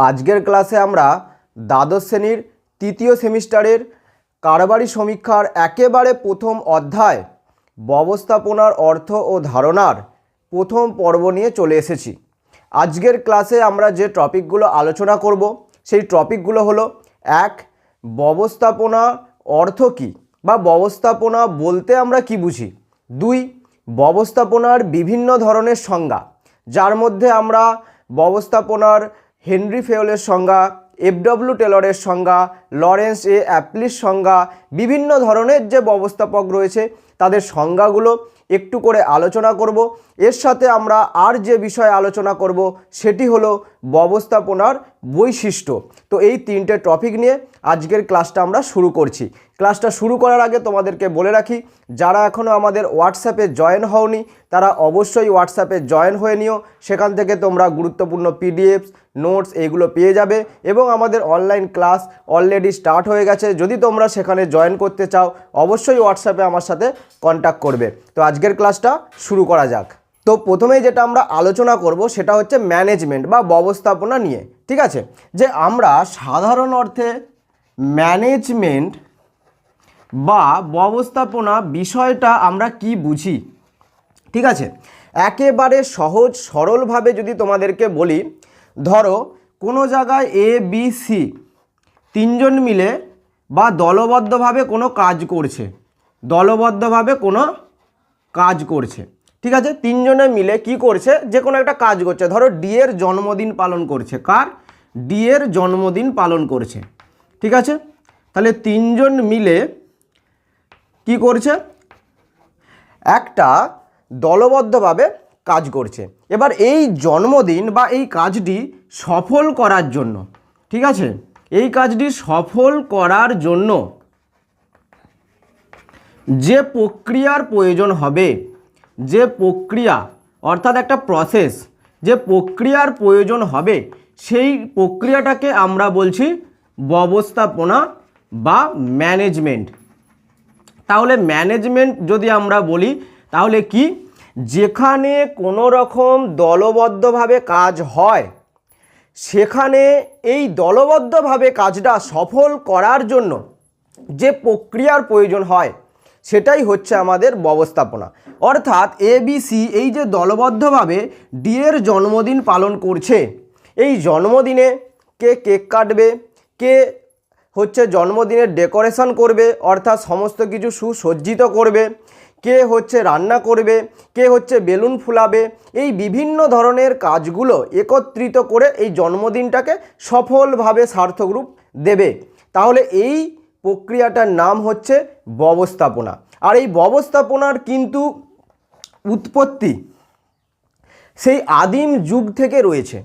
আজকের ক্লাসে আমরা দ্বাদশ শ্রেণীর তৃতীয় সেমিস্টারের কারবারি সমীক্ষার একেবারে প্রথম অধ্যায় ব্যবস্থাপনার অর্থ ও ধারণার প্রথম পর্ব নিয়ে চলে এসেছি। আজকের ক্লাসে আমরা যে টপিকগুলো আলোচনা করব সেই টপিকগুলো হলো 1. ব্যবস্থাপনা অর্থ কী বা ব্যবস্থাপনা বলতে আমরা কি বুঝি। 2. ব্যবস্থাপনার বিভিন্ন ধরনের সংজ্ঞা, যার মধ্যে আমরা ব্যবস্থাপনার হেনরি ফেওলের সংজ্ঞা, এফডব্লিউ টেলরের সংজ্ঞা, লরেন্স এ অ্যাপলির সংজ্ঞা, বিভিন্ন ধরনের যে ব্যবস্থাপক রয়েছে তাদের সংজ্ঞাগুলো একটু করে আলোচনা করব। এর সাথে আমরা আর যে বিষয়ে আলোচনা করব সেটি হলো ব্যবস্থাপনার বৈশিষ্ট্য। তো এই তিনটে টপিক নিয়ে আজকের ক্লাসটা আমরা শুরু করছি। ক্লাসটা শুরু করার আগে তোমাদেরকে বলে রাখি, যারা এখনও আমাদের হোয়াটসঅ্যাপে জয়েন হওনি তারা অবশ্যই হোয়াটসঅ্যাপে জয়েন হয়ে নিও। সেখান থেকে তোমরা গুরুত্বপূর্ণ পিডিএফস, নোটস এইগুলো পেয়ে যাবে এবং আমাদের অনলাইন ক্লাস অলরেডি স্টার্ট হয়ে গেছে। যদি তোমরা সেখানে জয়েন করতে চাও অবশ্যই হোয়াটসঅ্যাপে আমার সাথে কন্ট্যাক্ট করবে। তো আজকের ক্লাসটা শুরু করা যাক। তো প্রথমেই যেটা আমরা আলোচনা করব সেটা হচ্ছে ম্যানেজমেন্ট বা ব্যবস্থাপনা নিয়ে। ঠিক আছে, যে আমরা সাধারণ অর্থে ম্যানেজমেন্ট বা ব্যবস্থাপনা বিষয়টা আমরা কি বুঝি। ঠিক আছে, একেবারে সহজ সরলভাবে যদি তোমাদেরকে বলি, ধরো কোনো জায়গায় ABC তিনজন মিলে বা দলবদ্ধভাবে কোনো কাজ করছে, ঠিক আছে, তিনজনে মিলে কি করছে, যে কোনো একটা কাজ করছে। ধরো ডি এর জন্মদিন পালন করছে। কার? ডি এর জন্মদিন পালন করছে। ঠিক আছে, তাহলে তিনজন মিলে কি করছে, একটা দলবদ্ধভাবে কাজ করছে। এবার এই জন্মদিন বা এই কাজটি সফল করার জন্য, ঠিক আছে, এই কাজটি সফল করার জন্য যে প্রক্রিয়ার প্রয়োজন হবে, যে প্রক্রিয়া অর্থাৎ একটা প্রসেস, যে প্রক্রিয়ার প্রয়োজন হবে সেই প্রক্রিয়াটাকে আমরা বলছি ব্যবস্থাপনা বা ম্যানেজমেন্ট। তাহলে ম্যানেজমেন্ট যদি আমরা বলি তাহলে কি, যেখানে কোনো রকম দলবদ্ধভাবে কাজ হয় সেখানে এই দলবদ্ধভাবে কাজটা সফল করার জন্য যে প্রক্রিয়ার প্রয়োজন হয় সেটাই হচ্ছে আমাদের ব্যবস্থাপনা। অর্থাৎ ABC এই যে দলবদ্ধভাবে ডি এর জন্মদিন পালন করছে, এই জন্মদিনে কে কেক কাটবে, কে হচ্ছে জন্মদিনের ডেকোরেশন করবে অর্থাৎ সমস্ত কিছু সুসজ্জিত করবে, কে হচ্ছে রান্না করবে, কে হচ্ছে বেলুন ফুলাবে, এই বিভিন্ন ধরনের কাজগুলো একত্রিত করে এই জন্মদিনটাকে সফলভাবে সার্থক রূপ দেবে। তাহলে এই প্রক্রিয়াটার নাম হচ্ছে ব্যবস্থাপনা। আর এই ব্যবস্থাপনার কিন্তু উৎপত্তি সেই আদিম যুগ থেকে রয়েছে।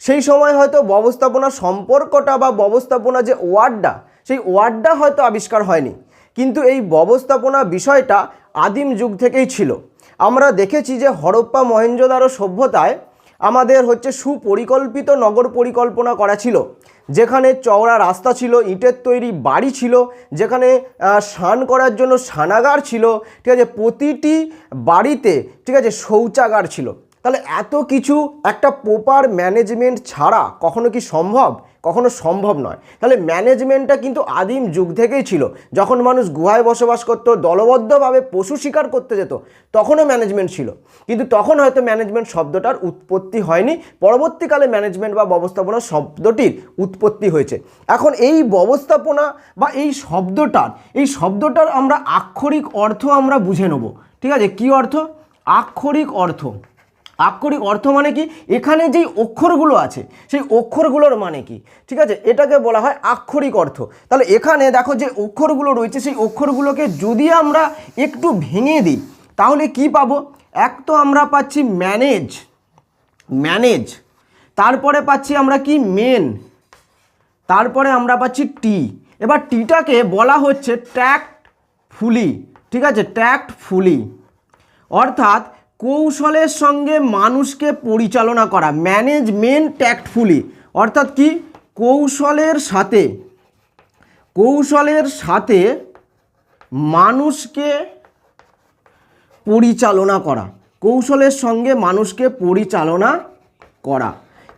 সেই সময় হয়তো ব্যবস্থাপনা সম্পর্কটা বা ব্যবস্থাপনা যে ওয়ার্ডটা, সেই ওয়ার্ডটা হয়তো আবিষ্কার হয়নি, কিন্তু এই ব্যবস্থাপনা বিষয়টা আদিম যুগ থেকেই ছিল। আমরা দেখেছি যে হরপ্পা মহেঞ্জোদারো সভ্যতায় আমাদের হচ্ছে সুপরিকল্পিত নগর পরিকল্পনা করা ছিল, যেখানে চওড়া রাস্তা ছিল, ইটের তৈরি বাড়ি ছিল, যেখানে স্নান করার জন্য স্নানাগার ছিল, ঠিক আছে, প্রতিটি বাড়িতে ঠিক আছে শৌচাগার ছিল। তাহলে এত কিছু একটা প্রপার ম্যানেজমেন্ট ছাড়া কখনো কি সম্ভব? কখনো সম্ভব নয়। তাহলে ম্যানেজমেন্টটা কিন্তু আদিম যুগ থেকেই ছিল। যখন মানুষ গুহায় বসবাস করতো, দলবদ্ধভাবে পশু শিকার করতে যেত, তখনও ম্যানেজমেন্ট ছিল, কিন্তু তখন হয়তো ম্যানেজমেন্ট শব্দটার উৎপত্তি হয়নি। পরবর্তীকালে ম্যানেজমেন্ট বা ব্যবস্থাপনা শব্দটির উৎপত্তি হয়েছে। এখন এই ব্যবস্থাপনা বা এই শব্দটার আমরা আক্ষরিক অর্থ আমরা বুঝে নেব। ঠিক আছে, কি অর্থ? আক্ষরিক অর্থ। আক্ষরিক অর্থ মানে কি, এখানে যেই অক্ষরগুলো আছে সেই অক্ষরগুলোর মানে কি, ঠিক আছে, এটাকে বলা হয় আক্ষরিক অর্থ। তাহলে এখানে দেখো যে অক্ষরগুলো রয়েছে, সেই অক্ষরগুলোকে যদি আমরা একটু ভেঙে দিই তাহলে কি পাবো? এক তো আমরা পাচ্ছি ম্যানেজ, তারপরে পাচ্ছি আমরা কি মেন, তারপরে আমরা পাচ্ছি টি। এবার টিটাকে বলা হচ্ছে ট্যাক্টফুলি। ঠিক আছে, ট্যাক্টফুলি অর্থাৎ কৌশলের সঙ্গে মানুষকে পরিচালনা করা। ম্যানেজমেন্ট ট্যাক্টফুলি অর্থাৎ কি, কৌশলের সাথে মানুষকে পরিচালনা করা, কৌশলের সঙ্গে মানুষকে পরিচালনা করা।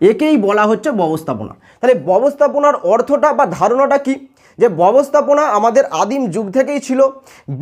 একেই বলা হচ্ছে ব্যবস্থাপনা। তাহলে ব্যবস্থাপনার অর্থটা বা ধারণাটা কি? যে ব্যবস্থাপনা আমাদের আদিম যুগ থেকেই ছিল।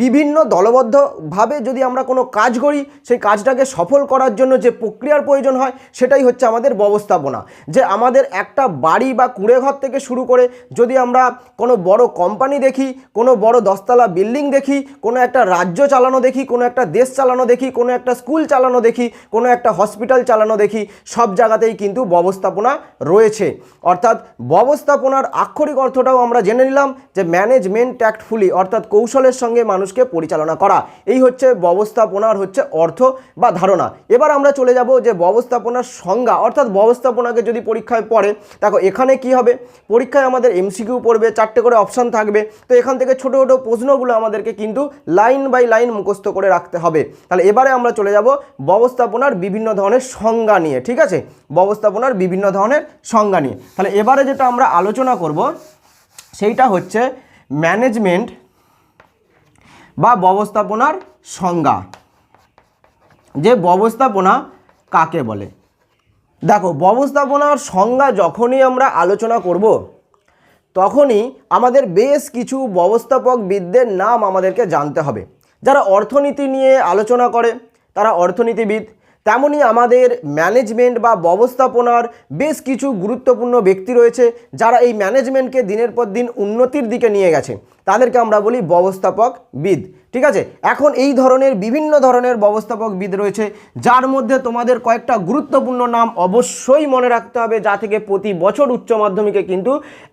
বিভিন্ন দলবদ্ধভাবে যদি আমরা কোনো কাজ করি, সেই কাজটাকে সফল করার জন্য যে প্রক্রিয়ার প্রয়োজন হয় সেটাই হচ্ছে আমাদের ব্যবস্থাপনা। যে আমাদের একটা বাড়ি বা কুঁড়েঘর থেকে শুরু করে যদি আমরা কোনো বড় কোম্পানি দেখি, কোনো বড় 10তলা বিল্ডিং দেখি, কোনো একটা রাজ্য চালানো দেখি, কোনো একটা দেশ চালানো দেখি, কোনো একটা স্কুল চালানো দেখি, কোনো একটা হসপিটাল চালানো দেখি, সব জায়গাতেই কিন্তু ব্যবস্থাপনা রয়েছে। অর্থাৎ ব্যবস্থাপনার আক্ষরিক অর্থটাও আমরা জেনে নিলাম যে ম্যানেজমেন্ট ট্যাক্টফুলি, অর্থাৎ কৌশলের সঙ্গে মানুষকে পরিচালনা করা। এই হচ্ছে ব্যবস্থাপনার হচ্ছে অর্থ বা ধারণা। এবার আমরা চলে যাব যে ব্যবস্থাপনার সংজ্ঞা, অর্থাৎ ব্যবস্থাপনাকে যদি পরীক্ষায় পড়ে, দেখো এখানে কি হবে, পরীক্ষায় আমাদের এমসিকিউ পড়বে, 4টে করে অপশান থাকবে। তো এখান থেকে ছোট ছোট প্রশ্নগুলো আমাদেরকে কিন্তু লাইন বাই লাইন মুখস্থ করে রাখতে হবে। তাহলে এবারে আমরা চলে যাব ব্যবস্থাপনার বিভিন্ন ধরনের সংজ্ঞা নিয়ে। ঠিক আছে, ব্যবস্থাপনার বিভিন্ন ধরনের সংজ্ঞা নিয়ে। তাহলে এবারে যেটা আমরা আলোচনা করব সেইটা হচ্ছে ম্যানেজমেন্ট বা ব্যবস্থাপনার সংজ্ঞা। যে ব্যবস্থাপনা কাকে বলে? দেখো, ব্যবস্থাপনার সংজ্ঞা যখনই আমরা আলোচনা করব তখনই আমাদের বেশ কিছু ব্যবস্থাপকবিদদের নাম আমাদেরকে জানতে হবে। যারা অর্থনীতি নিয়ে আলোচনা করে তারা অর্থনীতিবিদ, তেমনি আমাদের ম্যানেজমেন্ট বা ব্যবস্থাপনার বেশ কিছু গুরুত্বপূর্ণ ব্যক্তি রয়েছে যারা এই ম্যানেজমেন্টকে দিনের পর দিন উন্নতির দিকে নিয়ে গেছে, তাদেরকে আমরা বলি ব্যবস্থাপকবিদ। ঠিক আছে, এখন এই ধরনের বিভিন্ন ধরনের ব্যবস্থাপকবিদ রয়েছে, যার মধ্যে তোমাদের কয়েকটা গুরুত্বপূর্ণ নাম অবশ্যই মনে রাখতে হবে, যা থেকে প্রতি বছর উচ্চ মাধ্যমিকে কিন্তু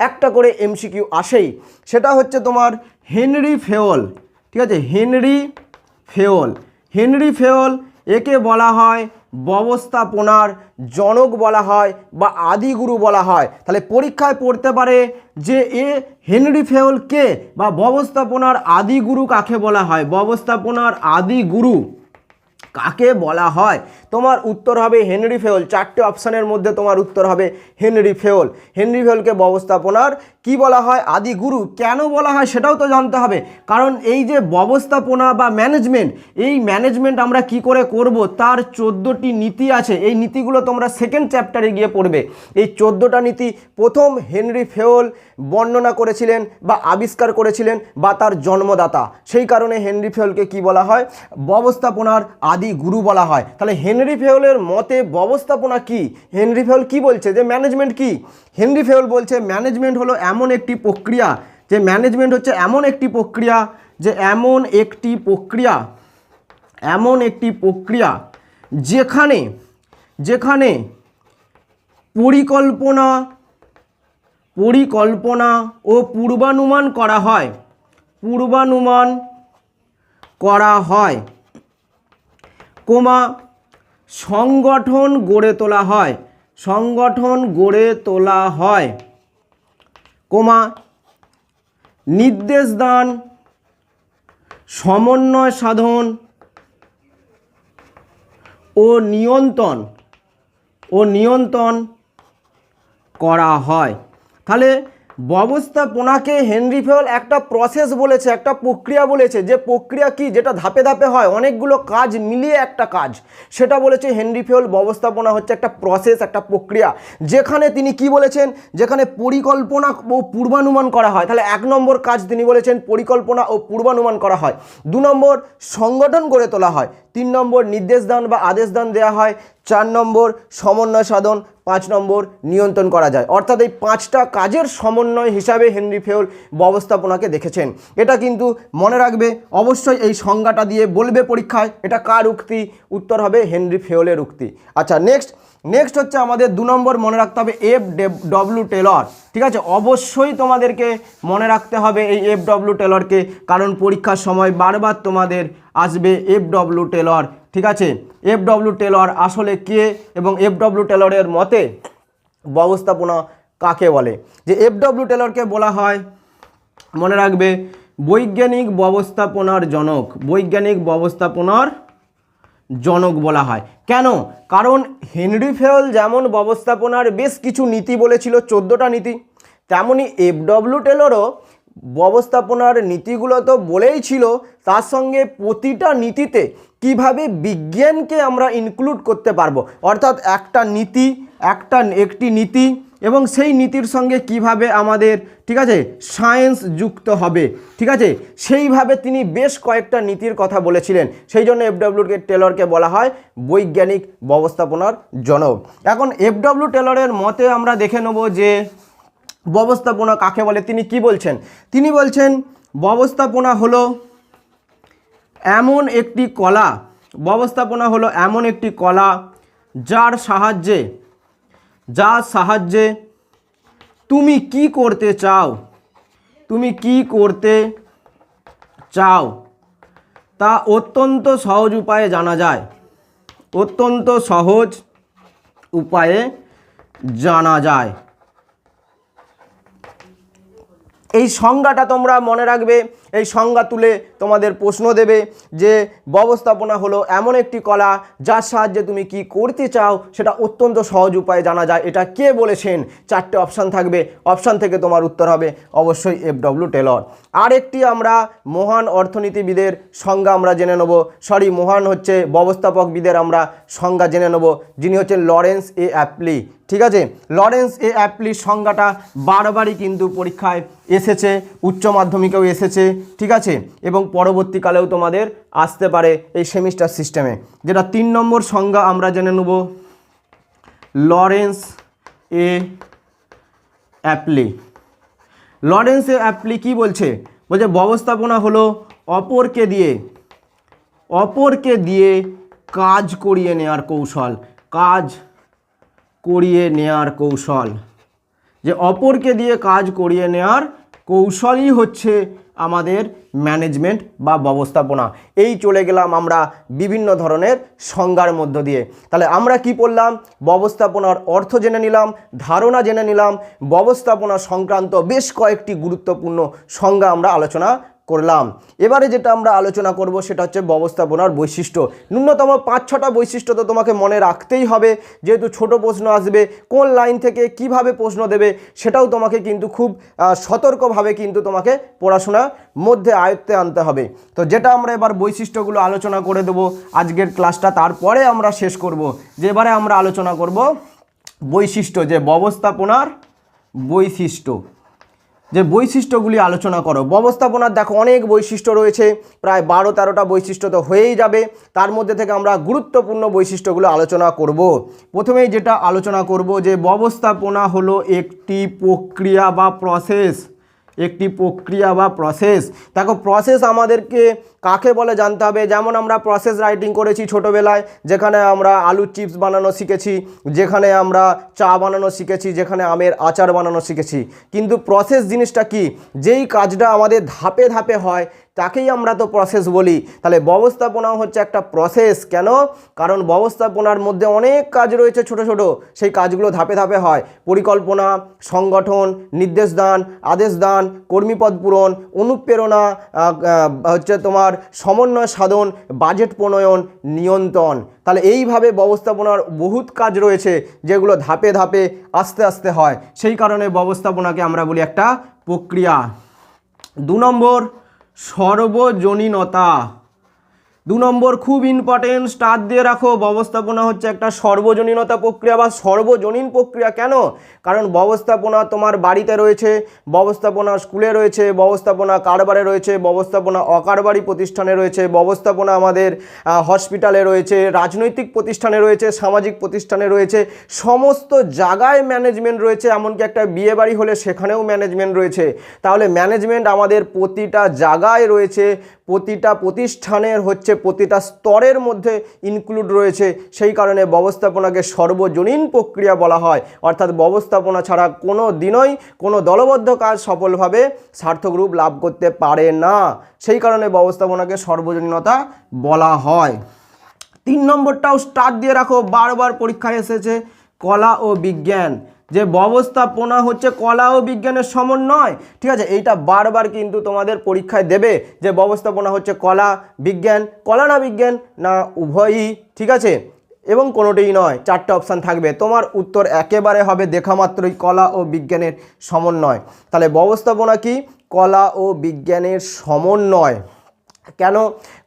একটা করে এমসিকিউ আসেই। সেটা হচ্ছে তোমার হেনরি ফেওল। ঠিক আছে, হেনরি ফেওল। হেনরি ফেওল, একে বলা হয় ব্যবস্থাপনার জনক বলা হয় বা আদিগুরু বলা হয়। তাহলে পরীক্ষায় পড়তে পারে যে হেনরি ফেওল কে, বা ব্যবস্থাপনার আদিগুরু কাকে বলা হয়? ব্যবস্থাপনার আদিগুরু কাকে বলা হয়? তোমার উত্তর হবে হেনরি ফেওল। 4টে অপশানের মধ্যে তোমার উত্তর হবে হেনরি ফেওল। হেনরি ফেওলকে ব্যবস্থাপনার কি বলা হয়? আদিগুরু। কেন বলা হয় সেটাও তো জানতে হবে, কারণ এই যে ব্যবস্থাপনা বা ম্যানেজমেন্ট, এই ম্যানেজমেন্ট আমরা কি করে করব তার 14টি নীতি আছে। এই নীতিগুলো তোমরা সেকেন্ড চ্যাপ্টারে গিয়ে পড়বে। এই 14টা নীতি প্রথম হেনরি ফেওল বর্ণনা করেছিলেন বা আবিষ্কার করেছিলেন, বা তার জন্মদাতা। সেই কারণে হেনরি ফেওলকে কি বলা হয়? ব্যবস্থাপনার আদি গুরু বলা হয়। তাহলে হেনরি ফেওলের মতে ব্যবস্থাপনা কি? হেনরি ফেওল কি বলছে যে ম্যানেজমেন্ট কি? হেনরি ফেওল বলছে ম্যানেজমেন্ট হলো এমন একটি প্রক্রিয়া, যে ম্যানেজমেন্ট হচ্ছে এমন একটি প্রক্রিয়া, যে এমন একটি প্রক্রিয়া যেখানে পরিকল্পনা ও পূর্বানুমান করা হয়, সংগঠন গড়ে তোলা হয়, নির্দেশ দান, সমন্বয় সাধন ও নিয়ন্ত্রণ করা হয়। তাহলে ব্যবস্থাপনাকে হেনরি ফেওল একটা প্রসেস বলেছে, একটা প্রক্রিয়া বলেছে। যে প্রক্রিয়া কি? যেটা ধাপে ধাপে হয়, অনেকগুলো কাজ মিলিয়ে একটা কাজ, সেটা বলেছে হেনরি ফেওল। ব্যবস্থাপনা হচ্ছে একটা প্রসেস, একটা প্রক্রিয়া, যেখানে তিনি কি বলেছেন? যেখানে পরিকল্পনা ও পূর্বানুমান করা হয়। তাহলে 1 নম্বর কাজ তিনি বলেছেন পরিকল্পনা ও পূর্বানুমান করা হয়। 2 নম্বর সংগঠন গড়ে তোলা হয়। 3 নম্বর নির্দেশ দান বা আদেশ দান দেওয়া হয়। 4 নম্বর সমন্বয় সাধন। 5 নম্বর নিয়ন্ত্রণ করা যায়। অর্থাৎ এই 5টা কাজের সমন্বয় হিসাবে হেনরি ফেওল ব্যবস্থাপনাকে দেখেছেন। এটা কিন্তু মনে রাখবে, অবশ্যই এই সংজ্ঞাটা দিয়ে বলবে পরীক্ষায় এটা কার উক্তি? উত্তর হবে হেনরি ফেওলের উক্তি। আচ্ছা, নেক্সট হচ্ছে আমাদের 2 নম্বর মনে রাখতে হবে FW টেলর। ঠিক আছে, অবশ্যই তোমাদেরকে মনে রাখতে হবে এই FW টেলরকে, কারণ পরীক্ষার সময় বারবার তোমাদের আসবে FW টেলর। ঠিক আছে, FW টেলর আসলে কে, এবং FW টেলরের মতে ব্যবস্থাপনা কাকে বলে? যে FW টেলরকে বলা হয়, মনে রাখবে, বৈজ্ঞানিক ব্যবস্থাপনার জনক বলা হয়। কেন? কারণ হেনরি ফেওল যেমন ব্যবস্থাপনার বেশ কিছু নীতি বলেছিল, 14টা নীতি, তেমনি FW টেলরও ব্যবস্থাপনার নীতিগুলো তো বলেই ছিল, তার সঙ্গে প্রতিটা নীতিতে কিভাবে বিজ্ঞানকে আমরা ইনক্লুড করতে পারবো। অর্থাৎ একটা নীতি, একটি নীতি এবং সেই নীতির সঙ্গে কিভাবে আমাদের ঠিক আছে সায়েন্স যুক্ত হবে, ঠিক আছে, সেইভাবে তিনি বেশ কয়েকটা নীতির কথা বলেছিলেন। সেই জন্য এফডব্লিউ টেলরকে বলা হয় বৈজ্ঞানিক ব্যবস্থাপনার জনক। এখন এফডব্লিউ টেলরের মতে আমরা দেখে নেব যে ব্যবস্থাপনা কাকে বলে। তিনি কি বলছেন? তিনি বলছেন ব্যবস্থাপনা হলো এমন একটি কলা, ব্যবস্থাপনা হলো এমন একটি কলা যার সাহায্যে তুমি কি করতে চাও তা অত্যন্ত সহজ উপায়ে জানা যায়, অত্যন্ত সহজ উপায়ে জানা যায়। এই সংজ্ঞাটা তোমরা মনে রাখবে, এই সংজ্ঞা তুলে তোমাদের প্রশ্ন দেবে যে ব্যবস্থাপনা হলো এমন একটি কলা যার সাহায্যে তুমি কি করতে চাও সেটা অত্যন্ত সহজ উপায়ে জানা যায়। এটা কে বলেছেন? 4টে অপশান থাকবে, অপশান থেকে তোমার উত্তর হবে অবশ্যই এফডব্লিউ টেলর। আরেকটি আমরা মহান অর্থনীতিবিদের সংজ্ঞা আমরা জেনে নেব, মহান হচ্ছে ব্যবস্থাপকবিদের আমরা সংজ্ঞা জেনে নেব, যিনি হচ্ছেন লরেন্স এ অ্যাপলি। ঠিক আছে, লরেন্স এ অ্যাপলির সংজ্ঞাটা বারবারই কিন্তু পরীক্ষায় এসেছে, উচ্চ মাধ্যমিকেও এসেছে, ঠিক আছে, এবং পরবর্তীকালেও তোমাদের আসতে পারে এই সেমিস্টার সিস্টেমে। যেটা 3 নম্বর সংজ্ঞা আমরা জেনে নেব, লরেন্স এ অ্যাপলি। লরেন্স এ অ্যাপলি কি বলছে? বলছে ব্যবস্থাপনা হলো অপরকে দিয়ে কাজ করিয়ে নেওয়ার কৌশল, যে অপরকে দিয়ে কাজ করিয়ে নেওয়ার কৌশলই হচ্ছে আমাদের ম্যানেজমেন্ট বা ব্যবস্থাপনা। এই চলে গেলাম আমরা বিভিন্ন ধরনের সংজ্ঞার মধ্য দিয়ে। তাহলে আমরা কি পড়লাম? ব্যবস্থাপনার অর্থ জেনে নিলাম, ধারণা জেনে নিলাম, ব্যবস্থাপনা সংক্রান্ত বেশ কয়েকটি গুরুত্বপূর্ণ সংজ্ঞা আমরা আলোচনা করলাম। এবারে যেটা আমরা আলোচনা করব সেটা হচ্ছে ব্যবস্থাপনার বৈশিষ্ট্য। ন্যূনতম 5-6টা বৈশিষ্ট্য তো তোমাকে মনে রাখতেই হবে, যেহেতু ছোট প্রশ্ন আসবে, কোন লাইন থেকে কিভাবে প্রশ্ন দেবে সেটাও তোমাকে কিন্তু খুব সতর্কভাবে কিন্তু তোমাকে পড়াশোনার মধ্যে আয়ত্তে আনতে হবে। তো যেটা আমরা এবার বৈশিষ্ট্যগুলো আলোচনা করে দেবো আজকের ক্লাসটা, তারপরে আমরা শেষ করব। যে এবারে আমরা আলোচনা করব বৈশিষ্ট্য, যে ব্যবস্থাপনার যে বৈশিষ্ট্যগুলি আলোচনা করো। ব্যবস্থাপনার দেখো অনেক বৈশিষ্ট্য রয়েছে, প্রায় 12-13টা বৈশিষ্ট্য তো হয়েই যাবে। তার মধ্যে থেকে আমরা গুরুত্বপূর্ণ বৈশিষ্ট্যগুলো আলোচনা করব। প্রথমেই যেটা আলোচনা করব যে ব্যবস্থাপনা হলো একটি প্রক্রিয়া বা প্রসেস। দেখো প্রসেস আমাদেরকে কাকে বলে জানতে হবে। যেমন আমরা প্রসেস রাইটিং করেছি ছোটোবেলায়, যেখানে আমরা আলুর চিপস বানানো শিখেছি, যেখানে আমরা চা বানানো শিখেছি, যেখানে আমের আচার বানানো শিখেছি। কিন্তু প্রসেস জিনিসটা কি? যেই কাজটা আমাদের ধাপে ধাপে হয় তাকেই আমরা তো প্রসেস বলি। তাহলে ব্যবস্থাপনাও হচ্ছে একটা প্রসেস। কেন? কারণ ব্যবস্থাপনার মধ্যে অনেক কাজ রয়েছে ছোট ছোট, সেই কাজগুলো ধাপে ধাপে হয়। পরিকল্পনা, সংগঠন, নির্দেশ দান, আদেশ দান, কর্মীপদ পূরণ, অনুপ্রেরণা, হচ্ছে তোমার সমন্বয় সাধন, বাজেট প্রণয়ন, নিয়ন্ত্রণ। তাহলে এইভাবে ব্যবস্থাপনার বহুত কাজ রয়েছে যেগুলো ধাপে ধাপে আস্তে আস্তে হয়। সেই কারণে ব্যবস্থাপনাকে আমরা বলি একটা প্রক্রিয়া। 2 নম্বর সর্বজনীনতা। 2 নম্বর খুব ইম্পর্টেন্ট, স্টার দিয়ে রাখো। ব্যবস্থাপনা হচ্ছে একটা সর্বজনীনতা প্রক্রিয়া বা সর্বজনীন প্রক্রিয়া। কেন? কারণ ব্যবস্থাপনা তোমার বাড়িতে রয়েছে, ব্যবস্থাপনা স্কুলে রয়েছে, ব্যবস্থাপনা কারবারে রয়েছে, ব্যবস্থাপনা অকারবারি প্রতিষ্ঠানে রয়েছে, ব্যবস্থাপনা আমাদের হসপিটালে রয়েছে, রাজনৈতিক প্রতিষ্ঠানে রয়েছে, সামাজিক প্রতিষ্ঠানে রয়েছে, সমস্ত জায়গায় ম্যানেজমেন্ট রয়েছে। এমনকি একটা বিয়ে বাড়ি হলে সেখানেও ম্যানেজমেন্ট রয়েছে। তাহলে ম্যানেজমেন্ট আমাদের প্রতিটা জায়গায় রয়েছে, প্রতিটা প্রতিষ্ঠানের হচ্ছে প্রতিটা স্তরের মধ্যে ইনক্লুড রয়েছে। সেই কারণে ব্যবস্থাপনাকে সর্বজনীন প্রক্রিয়া বলা হয়। অর্থাৎ ব্যবস্থাপনা ছাড়া কোনো দিনই কোনো দলবদ্ধ কাজ সফলভাবে সার্থক রূপ লাভ করতে পারে না। সেই কারণে ব্যবস্থাপনাকে সর্বজনীনতা বলা হয়। 3 নম্বরটাও স্টার দিয়ে রাখো, বারবার পরীক্ষায় এসেছে, কলা ও বিজ্ঞান। যে ব্যবস্থাপনা হচ্ছে কলা ও বিজ্ঞানের সমন্বয়। ঠিক আছে, এইটা বারবার কিন্তু তোমাদের পরীক্ষায় দেবে যে ব্যবস্থাপনা হচ্ছে কলা বিজ্ঞান, কলা না বিজ্ঞান না উভয়ই। ঠিক আছে, এবং কোনোটিই নয়, 4টে অপশান থাকবে। তোমার উত্তর একেবারে হবে দেখা মাত্রই কলা ও বিজ্ঞানের সমন্বয়। তাহলে ব্যবস্থাপনা কি? কলা ও বিজ্ঞানের সমন্বয়। কেন?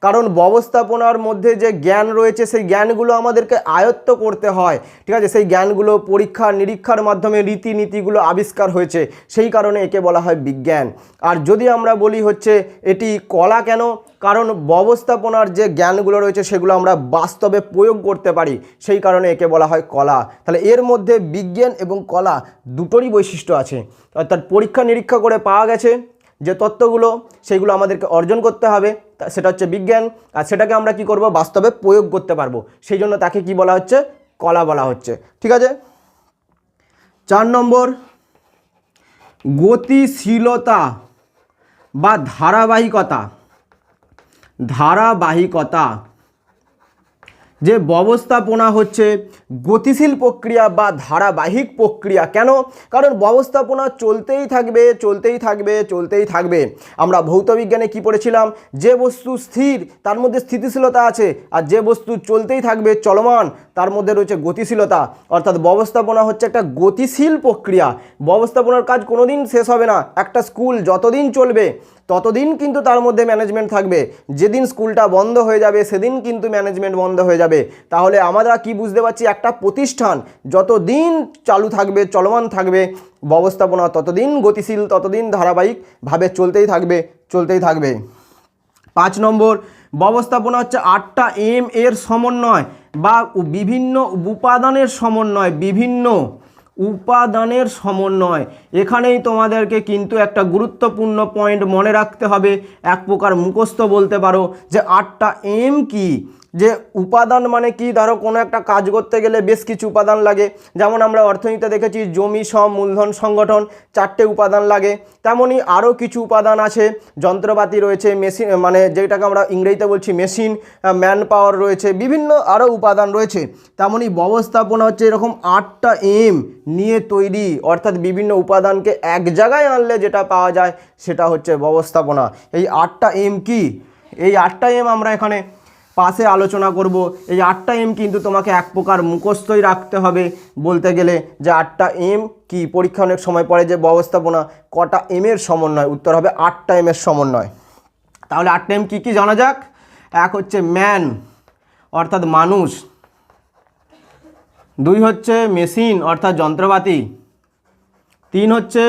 কারণ ব্যবস্থাপনার মধ্যে যে জ্ঞান রয়েছে সেই জ্ঞানগুলো আমাদেরকে আয়ত্ত করতে হয়, ঠিক আছে? সেই জ্ঞানগুলো পরীক্ষা নিরীক্ষার মাধ্যমে রীতিনীতিগুলো আবিষ্কার হয়েছে, সেই কারণে একে বলা হয় বিজ্ঞান। আর যদি আমরা বলি হচ্ছে এটি কলা, কেন? কারণ ব্যবস্থাপনার যে জ্ঞানগুলো রয়েছে সেগুলো আমরা বাস্তবে প্রয়োগ করতে পারি, সেই কারণে একে বলা হয় কলা। তাহলে এর মধ্যে বিজ্ঞান এবং কলা দুটোরই বৈশিষ্ট্য আছে, অর্থাৎ পরীক্ষা নিরীক্ষা করে পাওয়া গেছে যে তত্ত্বগুলো সেগুলো আমাদেরকে অর্জন করতে হবে, সেটা হচ্ছে বিজ্ঞান। আর সেটাকে আমরা কি করব? বাস্তবে প্রয়োগ করতে পারবো, সেই জন্য তাকে কি বলা হচ্ছে? কলা বলা হচ্ছে, ঠিক আছে? 4 নম্বর, গতিশীলতা বা ধারাবাহিকতা। ধারাবাহিকতা, যে ব্যবস্থাপনা হচ্ছে গতিশীল প্রক্রিয়া বা ধারাবাহিক প্রক্রিয়া। কেন? কারণ ব্যবস্থাপনা চলতেই থাকবে চলতেই থাকবে চলতেই থাকবে। আমরা ভৌতবিজ্ঞানে কি পড়েছিলাম? যে বস্তু স্থির তার মধ্যে স্থিতিশীলতা আছে, আর যে বস্তু চলতেই থাকবে চলমান তার মধ্যে রয়েছে গতিশীলতা। অর্থাৎ ব্যবস্থাপনা হচ্ছে একটা গতিশীল প্রক্রিয়া। ব্যবস্থাপনার কাজ কোনোদিন শেষ হবে না। একটা স্কুল যতদিন চলবে ততদিন কিন্তু তার মধ্যে ম্যানেজমেন্ট থাকবে। যেদিন স্কুলটা বন্ধ হয়ে যাবে সেদিন কিন্তু ম্যানেজমেন্ট বন্ধ হয়ে যাবে। তাহলে আমরা কি বুঝতে পারছি? একটা প্রতিষ্ঠান যতদিন চালু থাকবে চলমান থাকবে ব্যবস্থাপনা ততদিন গতিশীল, ততদিন ধারাবাহিকভাবে চলতেই থাকবে চলতেই থাকবে। 5 নম্বর, ব্যবস্থাপনা হচ্ছে 8টা এম এর সমন্বয় বা বিভিন্ন উপাদানের সমন্বয়। বিভিন্ন উপাদানের সমন্বয়, এখানেই তোমাদেরকে কিন্তু একটা গুরুত্বপূর্ণ পয়েন্ট মনে রাখতে হবে, এক প্রকার মুখস্থ বলতে পারো যে 8টা এম কি। যে উপাদান মানে কি? ধরো কোনো একটা কাজ করতে গেলে বেশ কিছু উপাদান লাগে, যেমন আমরা অর্থনীতিতে দেখেছি জমি সম মূলধন সংগঠন, 4টে উপাদান লাগে। তেমনই আরও কিছু উপাদান আছে, যন্ত্রপাতি রয়েছে, মেশিন মানে যেটাকে আমরা ইংরেজিতে বলছি মেশিন, ম্যান পাওয়ার রয়েছে, বিভিন্ন আরও উপাদান রয়েছে। তেমনই ব্যবস্থাপনা হচ্ছে এরকম 8টা এম নিয়ে তৈরি, অর্থাৎ বিভিন্ন উপাদানকে এক জায়গায় আনলে যেটা পাওয়া যায় সেটা হচ্ছে ব্যবস্থাপনা। এই 8টা এম কি? এই 8টা এম আমরা এখানে পাশে আলোচনা করব। এই 8টা এম কিন্তু তোমাকে এক প্রকার মুখস্থই রাখতে হবে বলতে গেলে, যে 8টা এম কি। পরীক্ষা অনেক সময় পড়ে যে ব্যবস্থাপনা কটা এম এর সমন্বয়, উত্তর হবে 8টা এম এর সমন্বয়। তাহলে 8টা এম কী কী জানা যাক। এক হচ্ছে ম্যান অর্থাৎ মানুষ, 2 হচ্ছে মেশিন অর্থাৎ যন্ত্রপাতি, 3 হচ্ছে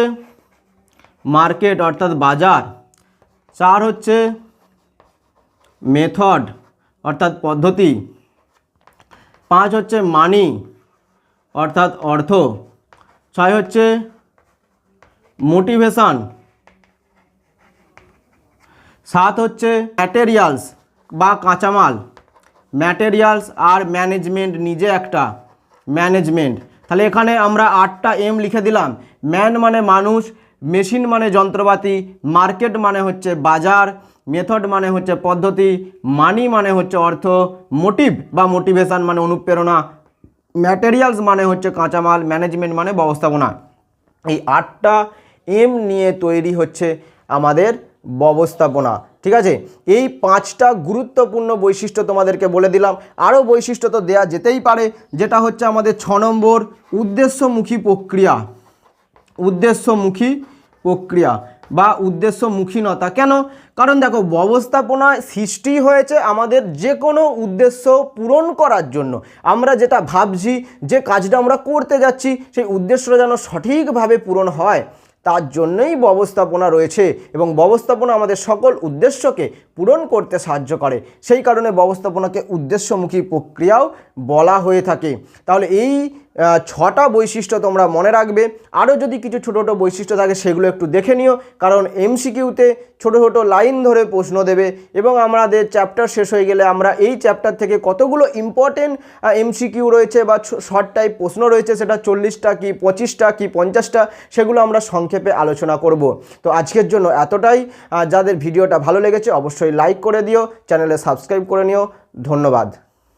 মার্কেট অর্থাৎ বাজার, 4 হচ্ছে মেথড অর্থাৎ পদ্ধতি, 5 হচ্ছে মানি অর্থাৎ অর্থ, 6 হচ্ছে মোটিভেশন, 7 হচ্ছে ম্যাটেরিয়ালস বা কাঁচামাল। ম্যাটেরিয়ালস আর ম্যানেজমেন্ট নিজে একটা ম্যানেজমেন্ট। তাহলে এখানে আমরা 8টা এম লিখে দিলাম। ম্যান মানে মানুষ, মেশিন মানে যন্ত্রপাতি, মার্কেট মানে হচ্ছে বাজার, মেথড মানে হচ্ছে পদ্ধতি, মানি মানে হচ্ছে অর্থ, মোটিভ বা মোটিভেশন মানে অনুপ্রেরণা, ম্যাটেরিয়ালস মানে হচ্ছে কাঁচামাল, ম্যানেজমেন্ট মানে ব্যবস্থাপনা। এই 8টা এম নিয়ে তৈরি হচ্ছে আমাদের ব্যবস্থাপনা, ঠিক আছে? এই 5টা গুরুত্বপূর্ণ বৈশিষ্ট্য তোমাদেরকে বলে দিলাম। আরও বৈশিষ্ট্য তো দেয়া যেতেই পারে, যেটা হচ্ছে আমাদের 6 নম্বর, উদ্দেশ্যমুখী প্রক্রিয়া। উদ্দেশ্যমুখী প্রক্রিয়া বা উদ্দেশ্যমুখীনতা। কেন? কারণ দেখো ব্যবস্থাপনা সৃষ্টি হয়েছে আমাদের যে কোনো উদ্দেশ্য পূরণ করার জন্য। আমরা যেটা ভাবছি, যে কাজটা আমরা করতে যাচ্ছি, সেই উদ্দেশ্যটা যেন সঠিকভাবে পূরণ হয়, তার জন্যই ব্যবস্থাপনা রয়েছে। এবং ব্যবস্থাপনা আমাদের সকল উদ্দেশ্যকে পূরণ করতে সাহায্য করে, সেই কারণে ব্যবস্থাপনাকে উদ্দেশ্যমুখী প্রক্রিয়াও বলা হয়ে থাকে। তাহলে এই 6টা বৈশিষ্ট্য তোমরা মনে রাখবে। আরও যদি কিছু ছোটো ছোটো বৈশিষ্ট্য থাকে সেগুলো একটু দেখে নিও, কারণ এমসিকিউতে ছোটো ছোটো লাইন ধরে প্রশ্ন দেবে। এবং আমাদের চ্যাপ্টার শেষ হয়ে গেলে আমরা এই চ্যাপ্টার থেকে কতগুলো ইম্পর্টেন্ট এমসিকিউ রয়েছে বা শর্ট টাইপ প্রশ্ন রয়েছে, সেটা 40টা কি 25টা কি 50টা, সেগুলো আমরা সংক্ষেপে আলোচনা করব। তো আজকের জন্য এতটাই। যাদের ভিডিওটা ভালো লেগেছে অবশ্যই লাইক করে দিও, চ্যানেলে সাবস্ক্রাইব করে নিও। ধন্যবাদ।